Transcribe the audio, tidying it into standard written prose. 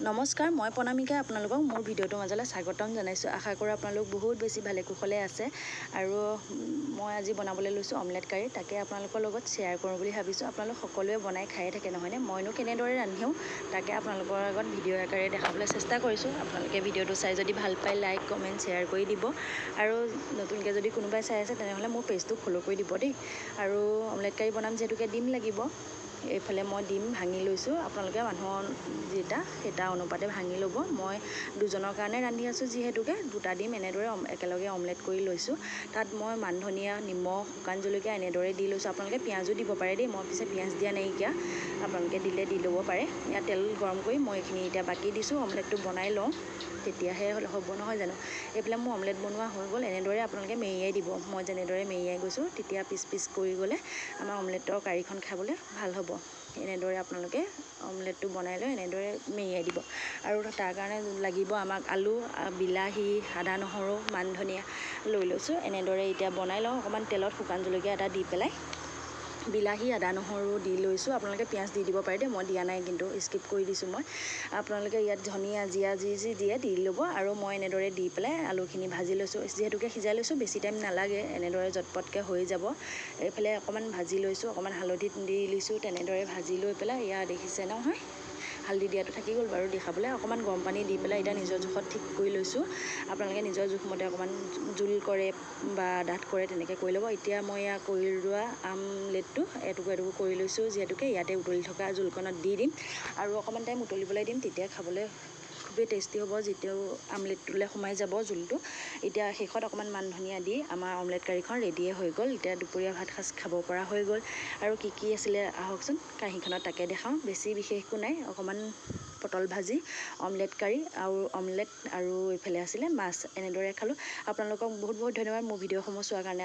নমস্কাৰ, মই প্ৰণামিকা আপোনালোকক মোৰ ভিডিঅ'টোৰ মাজলৈ স্বাগতম জনাইছোঁ। আশা কৰোঁ আপোনালোক বহুত বেছি ভালে কুশলে আছে আৰু মই আজি বনাবলৈ লৈছোঁ অমলেট কাৰী। তাকে আপোনালোকৰ লগত শ্বেয়াৰ কৰোঁ বুলি ভাবিছোঁ। আপোনালোক সকলোৱে বনাই খায়ে থাকে নহয়নে? মইনো কেনেদৰে ৰান্ধোঁ তাকে আপোনালোকৰ আগত ভিডিঅ' আকাৰে দেখাবলৈ চেষ্টা কৰিছোঁ। আপোনালোকে ভিডিঅ'টো চাই যদি ভাল পায় লাইক, কমেণ্ট, শ্বেয়াৰ কৰি দিব আৰু নতুনকৈ যদি কোনোবাই চাই আছে তেনেহ'লে মোৰ পেজটো ফ'ল' কৰি দিব দেই। আৰু অমলেট কাৰী বনাম যিহেতুকে ডিম লাগিব। এইফালে মই ডিম ভাঙি লৈছোঁ। আপোনালোকে মানুহৰ সেইটা অনুপাতে ভাঙি ল'ব। মই দুজনৰ কাৰণে ৰান্ধি আছোঁ যিহেতুকে দুটা ডিম এনেদৰে একেলগে অমলেট কৰি লৈছোঁ। তাত মই মান ধনিয়া, নিমখ, শুকান জলকীয়া এনেদৰে দি লৈছোঁ। আপোনালোকে পিঁয়াজো দিব পাৰে দেই। মই পিছে পিঁয়াজ দিয়া নাইকিয়া, আপোনালোকে দিলে দি ল'ব পাৰে। ইয়াত তেল গৰম কৰি মই এইখিনি এতিয়া বাকি দিছোঁ। অমলেটটো বনাই লওঁ, তেতিয়াহে হ'ব নহয় জানো। এইফালে মোৰ অমলেট বনোৱা হৈ গ'ল। এনেদৰে আপোনালোকে মেৰিয়াই দিব। মই যেনেদৰে মেৰিয়াই গৈছোঁ তেতিয়া পিচ পিচ কৰি গ'লে আমাৰ অমলেটৰ কাৰীখন খাবলৈ ভাল হ'ব। এনেদৰে আপোনালোকে অমলেটটো বনাই লৈ এনেদৰে মেৰিয়াই দিব। আৰু তাৰ কাৰণে লাগিব আমাক আলু, বিলাহী, আদা, নহৰু, মান ধনিয়া লৈ লৈছোঁ। এনেদৰে এতিয়া বনাই লওঁ। অকণমান তেলত শুকান জলকীয়া এটা দি পেলাই বিলাহী, আদা, নহৰু দি লৈছোঁ। আপোনালোকে পিঁয়াজ দি দিব পাৰে দেই, মই দিয়া নাই কিন্তু স্কিপ কৰি দিছোঁ মই। আপোনালোকে ইয়াত ধনিয়া, জিৰা যি দিয়ে দি ল'ব। আৰু মই এনেদৰে দি পেলাই আলুখিনি ভাজি লৈছোঁ। যিহেতুকে সিজাই লৈছোঁ বেছি টাইম নালাগে, এনেদৰে জটপটকৈ হৈ যাব। এইফালে অকণমান ভাজি লৈছোঁ, অকণমান হালধি দি লৈছোঁ। তেনেদৰে ভাজি লৈ পেলাই ইয়াত দেখিছে নহয়, হালধি দিয়াটো থাকি গ'ল বাৰু দি খাবলৈ। অকণমান গৰম পানী দি পেলাই এতিয়া নিজৰ জোখত ঠিক কৰি লৈছোঁ। আপোনালোকে নিজৰ জোখমতে অকণমান জোল কৰে বা ডাঠ কৰে তেনেকৈ কৰি ল'ব। এতিয়া মই এয়া কৰি লোৱা আমলেটটো এটুকু এটুকু কৰি লৈছোঁ যিহেতুকে ইয়াতে উতলি থকা জোলকণত দি দিম আৰু অকণমান টাইম উতলিবলৈ দিম। তেতিয়া খাবলৈ খুবেই টেষ্টি হ'ব, যিটো আমলেটটোলৈ সোমাই যাব জোলটো। এতিয়া শেষত অকণমান মান ধনিয়া দি আমাৰ অমলেট কাৰীখন ৰেডিয়ে হৈ গ'ল। এতিয়া দুপৰীয়া ভাত সাজ খাব পৰা হৈ গ'ল। আৰু কি আছিলে আহকচোন কাঁহীখনত তাকে দেখাওঁ। বেছি বিশেষ একো নাই, অকণমান পটল ভাজি, অমলেট কাৰী আৰু অমলেট আৰু এইফালে আছিলে মাছ। এনেদৰে খালোঁ। আপোনালোকক বহুত বহুত ধন্যবাদ মোৰ ভিডিঅ'সমূহ চোৱাৰ কাৰণে।